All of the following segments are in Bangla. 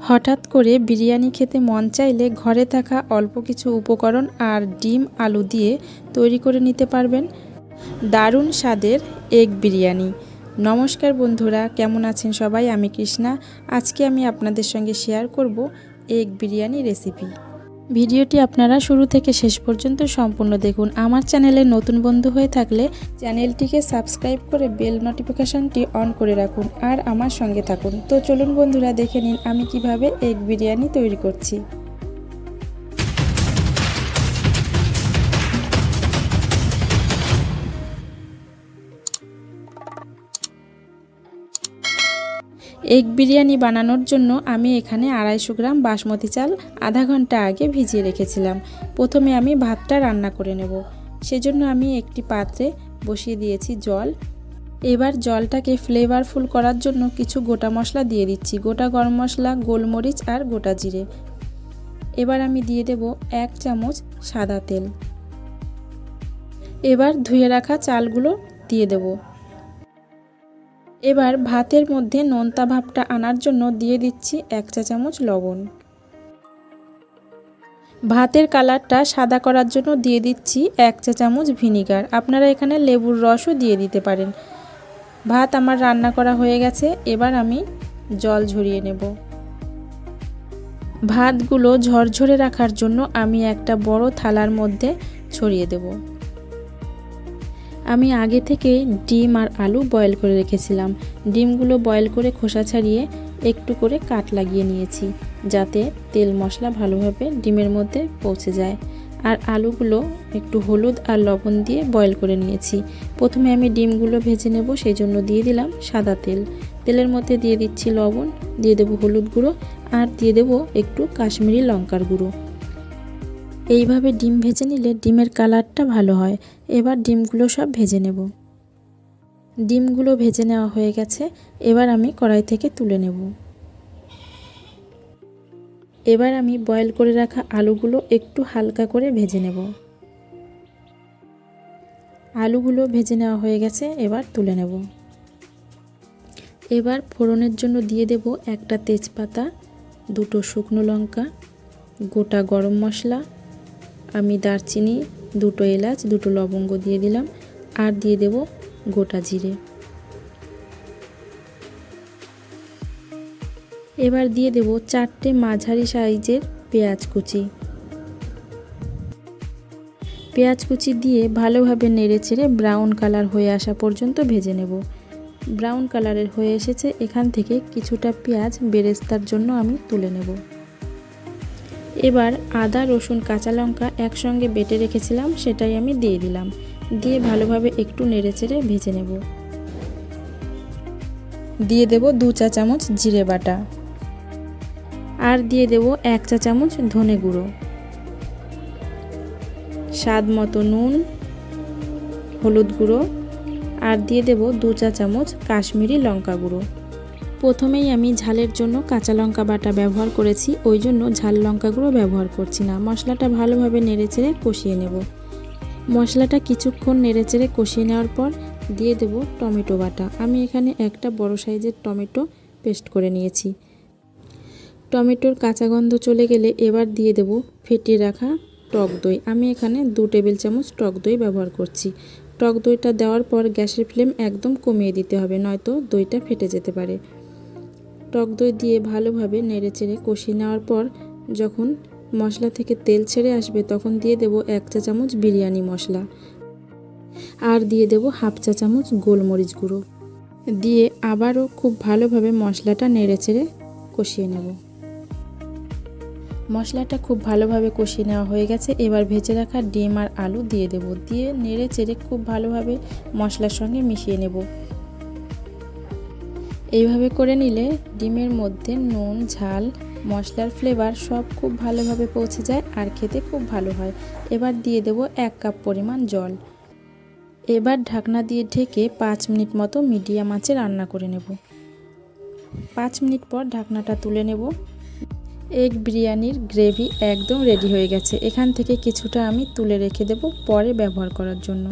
হঠাৎ করে বিরিয়ানি খেতে মন চাইলে ঘরে থাকা অল্প কিছু উপকরণ আর ডিম আলু দিয়ে তৈরি করে নিতে পারবেন দারুণ স্বাদের এগ বিরিয়ানি। নমস্কার বন্ধুরা, কেমন আছেন সবাই? আমি কৃষ্ণা। আজকে আমি আপনাদের সঙ্গে শেয়ার করব এগ বিরিয়ানি রেসিপি। ভিডিওটি আপনারা শুরু থেকে শেষ পর্যন্ত সম্পূর্ণ দেখুন। আমার চ্যানেলে নতুন বন্ধু হয়ে থাকলে চ্যানেলটিকে সাবস্ক্রাইব করে বেল নোটিফিকেশনটি অন করে রাখুন আর আমার সঙ্গে থাকুন। তো চলুন বন্ধুরা, দেখে নিন আমি কিভাবে এগ বিরিয়ানি তৈরি করছি। এগ বিরিয়ানি বানানোর জন্য আমি এখানে 250 গ্রাম বাসমতি চাল আধা ঘন্টা আগে ভিজিয়ে রেখেছিলাম। প্রথমে আমি ভাতটা রান্না করে নেব। সেজন্য আমি একটি পাত্রে বসিয়ে দিয়েছি জল। এবার জলটাকে ফ্লেভারফুল করার জন্য কিছু গোটা মশলা দিয়ে দিচ্ছি, গোটা গরম মশলা, গোলমরিচ আর গোটা জিরে। এবার আমি দিয়ে দেব 1 চামচ সাদা তেল। এবার ধুয়ে রাখা চালগুলো দিয়ে দেব। এবার ভাতের মধ্যে নোনতা ভাবটা আনার জন্য দিয়ে দিচ্ছি 1 চা চামচ লবণ। ভাতের কালারটা সাদা করার জন্য দিয়ে দিচ্ছি 1 চা চামচ ভিনিগার। আপনারা এখানে লেবুর রসও দিয়ে দিতে পারেন। ভাত আমার রান্না করা হয়ে গেছে। এবার আমি জল ঝরিয়ে নেব। ভাতগুলো ঝরঝরে রাখার জন্য আমি একটা বড় থালার মধ্যে ছড়িয়ে দেব। আমি আগে থেকে ডিম আর আলু বয়েল করে রেখেছিলাম। ডিমগুলো বয়েল করে খোসা ছাড়িয়ে একটু করে কাট লাগিয়ে নিয়েছি, যাতে তেল মশলা ভালোভাবে ডিমের মধ্যে পৌঁছে যায়। আর আলুগুলো একটু হলুদ আর লবণ দিয়ে বয়েল করে নিয়েছি। প্রথমে আমি ডিমগুলো ভেজে নেব, সেই জন্য দিয়ে দিলাম সাদা তেল। তেলের মধ্যে দিয়ে দিচ্ছি লবণ, দিয়ে দেবো হলুদ গুঁড়ো আর দিয়ে দেবো একটু কাশ্মীরি লঙ্কার গুঁড়ো। এইভাবে ডিম ভেজে নিলে ডিমের কালারটা ভালো হয়। এবার ডিমগুলো সব ভেজে নেব। ডিমগুলো ভেজে নেওয়া হয়ে গেছে। এবার আমি কড়াই থেকে তুলে নেব। এবার আমি বয়েল করে রাখা আলুগুলো একটু হালকা করে ভেজে নেব। আলুগুলো ভেজে নেওয়া হয়ে গেছে, এবার তুলে নেব। এবার ফোড়নের জন্য দিয়ে দেব একটা তেজপাতা, 2টো শুকনো লঙ্কা, গোটা গরম মশলা, আমি দারচিনি, 2টো এলাচ, 2টো লবঙ্গ দিয়ে দিলাম আর দিয়ে দেব গোটা জিরে। এবার দিয়ে দেব 4টে মাঝারি সাইজের পেঁয়াজ কুচি। পেঁয়াজ কুচি দিয়ে ভালোভাবে নেড়েচেড়ে ব্রাউন কালার হয়ে আসা পর্যন্ত ভেজে নেব। ব্রাউন কালারের হয়ে এসেছে। এখান থেকে কিছুটা পেঁয়াজ বেরেস্তার জন্য আমি তুলে নেব। এবার আদা, রসুন, কাঁচা লঙ্কা একসঙ্গে বেটে রেখেছিলাম, সেটাই আমি দিয়ে দিলাম। দিয়ে ভালোভাবে একটু নেড়েচেড়ে ভেজে নেব। দিয়ে দেব 2 চা চামচ জিরে বাটা আর দিয়ে দেব 1 চা চামচ ধনে গুঁড়ো, স্বাদ মতো নুন, হলুদ গুঁড়ো আর দিয়ে দেব 2 চা চামচ কাশ্মীরি লঙ্কা গুঁড়ো। প্রথমেই আমি ঝালের জন্য কাঁচা লঙ্কা বাটা ব্যবহার করেছি, ওই জন্য ঝাল লঙ্কা গুঁড়ো ব্যবহার করছি না। মশলাটা ভালোভাবে নেড়েচেড়ে কষিয়ে নেব। মশলাটা কিছুক্ষণ নেড়েচেড়ে কষিয়ে নেওয়ার পর দিয়ে দেব টমেটো বাটা। আমি এখানে একটা বড় সাইজের টমেটো পেস্ট করে নিয়েছি। টমেটোর কাঁচা গন্ধ চলে গেলে এবার দিয়ে দেব ফেটিয়ে রাখা টক দই। আমি এখানে 2 টেবিল চামচ টক দই ব্যবহার করছি। টক দইটা দেওয়ার পর গ্যাসের ফ্লেম একদম কমিয়ে দিতে হবে, নয়তো দইটা ফেটে যেতে পারে। টক দই দিয়ে ভালোভাবে নেড়েচেড়ে কষিয়ে নেওয়ার পর যখন মশলা থেকে তেল ছেড়ে আসবে তখন দিয়ে দেব 1 চা চামচ বিরিয়ানি মশলা আর দিয়ে দেব 1/2 চা চামচ গোলমরিচ গুঁড়ো। দিয়ে আবারও খুব ভালোভাবে মশলাটা নেড়েচেড়ে কষিয়ে নেব। মশলাটা খুব ভালোভাবে কষিয়ে নেওয়া হয়ে গেছে। এবার ভেজে রাখা ডিম আর আলু দিয়ে দেব। দিয়ে নেড়েচেড়ে খুব ভালোভাবে মশলার সঙ্গে মিশিয়ে নেব। এইভাবে করে নিলে ডিমের মধ্যে নুন, ঝাল, মশলার ফ্লেভার সব খুব ভালোভাবে পৌঁছে যায় আর খেতে খুব ভালো হয়। এবার দিয়ে দেব 1 কাপ পরিমাণ জল। এবার ঢাকনা দিয়ে ঢেকে 5 মিনিট মতো মিডিয়াম আঁচে রান্না করে নেব। 5 মিনিট পর ঢাকনাটা তুলে নেব। এগ বিরিয়ানির গ্রেভি একদম রেডি হয়ে গেছে। এখান থেকে কিছুটা আমি তুলে রেখে দেব পরে ব্যবহার করার জন্য।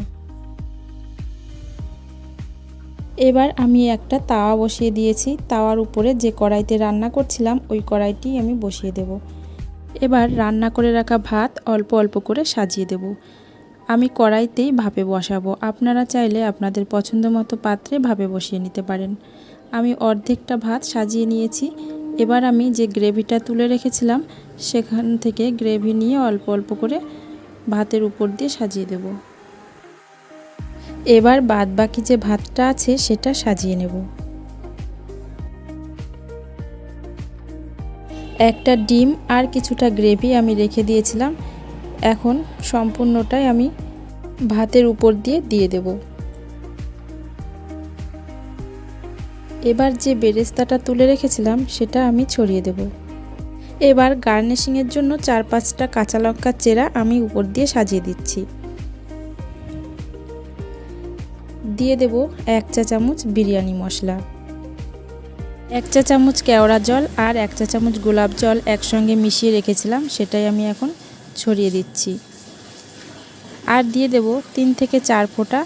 এবার আমি একটা তাওয়া বসিয়ে দিয়েছি। তাওয়ার উপরে যে কড়াইতে রান্না করছিলাম ওই কড়াইটি আমি বসিয়ে দেব। এবার রান্না করে রাখা ভাত অল্প অল্প করে সাজিয়ে দেব। আমি কড়াইতেই ভাপে বসাবো, আপনারা চাইলে আপনাদের পছন্দ মতো পাত্রে ভাপে বসিয়ে নিতে পারেন। আমি অর্ধেকটা ভাত সাজিয়ে নিয়েছি। এবার আমি যে গ্রেভিটা তুলে রেখেছিলাম সেখান থেকে গ্রেভি নিয়ে অল্প অল্প করে ভাতের উপর দিয়ে সাজিয়ে দেব। এবার বাদ বাকি যে ভাতটা আছে সেটা সাজিয়ে নেব। একটা ডিম আর কিছুটা গ্রেভি আমি রেখে দিয়েছিলাম, এখন সম্পূর্ণটাই আমি ভাতের উপর দিয়ে দেব। এবার যে বেরেস্তাটা তুলে রেখেছিলাম সেটা আমি ছড়িয়ে দেব। এবার গার্নিশিংয়ের জন্য 4-5টা কাঁচা লঙ্কার চেরা আমি উপর দিয়ে সাজিয়ে দিচ্ছি। দিয়ে দেব 1 চা চামচ বিরিয়ানি মশলা, 1 চা চামচ কেওড়া জল আর 1 চা চামচ গোলাপ জল একসঙ্গে মিশিয়ে রেখেছিলাম, সেটাই আমি এখন ছড়িয়ে দিচ্ছি। আর দিয়ে দেব 3 থেকে 4 ফোঁটা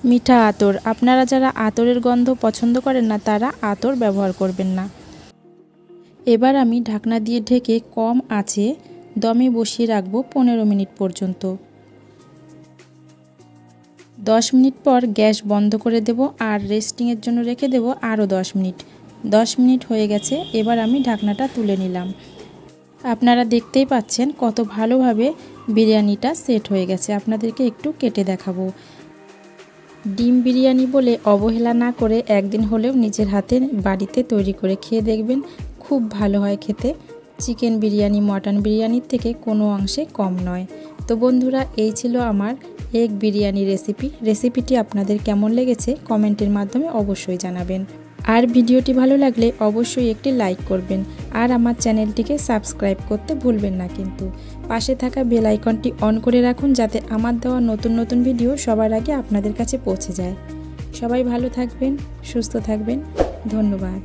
মিঠা আতর। আপনারা যারা আতরের গন্ধ পছন্দ করেন না তারা আতর ব্যবহার করবেন না। এবার আমি ঢাকনা দিয়ে ঢেকে কম আঁচে দমে বসিয়ে রাখবো 15 মিনিট পর্যন্ত। 10 মিনিট পর গ্যাস বন্ধ করে দেব আর রেস্টিংয়ের জন্য রেখে দেব আরও 10 মিনিট। 10 মিনিট হয়ে গেছে, এবার আমি ঢাকনাটা তুলে নিলাম। আপনারা দেখতেই পাচ্ছেন কত ভালোভাবে বিরিয়ানিটা সেট হয়ে গেছে। আপনাদেরকে একটু কেটে দেখাবো। ডিম বিরিয়ানি বলে অবহেলা না করে একদিন হলেও নিজের হাতে বাড়িতে তৈরি করে খেয়ে দেখবেন, খুব ভালো হয় খেতে। চিকেন বিরিয়ানি মটন বিরিয়ানির থেকে কোনো অংশে কম নয়। তো বন্ধুরা, এই ছিল আমার এগ বিরিয়ানি রেসিপিটি আপনাদের কেমন লেগেছে কমেন্টের মাধ্যমে অবশ্যই জানাবেন। আর ভিডিওটি ভালো লাগলে অবশ্যই একটি লাইক করবেন আর আমার চ্যানেলটিকে সাবস্ক্রাইব করতে ভুলবেন না কিন্তু। পাশে থাকা বেল আইকনটি অন করে রাখুন যাতে আমার দেওয়া নতুন নতুন ভিডিও সবার আগে আপনাদের কাছে পৌঁছে যায়। সবাই ভালো থাকবেন, সুস্থ থাকবেন। ধন্যবাদ।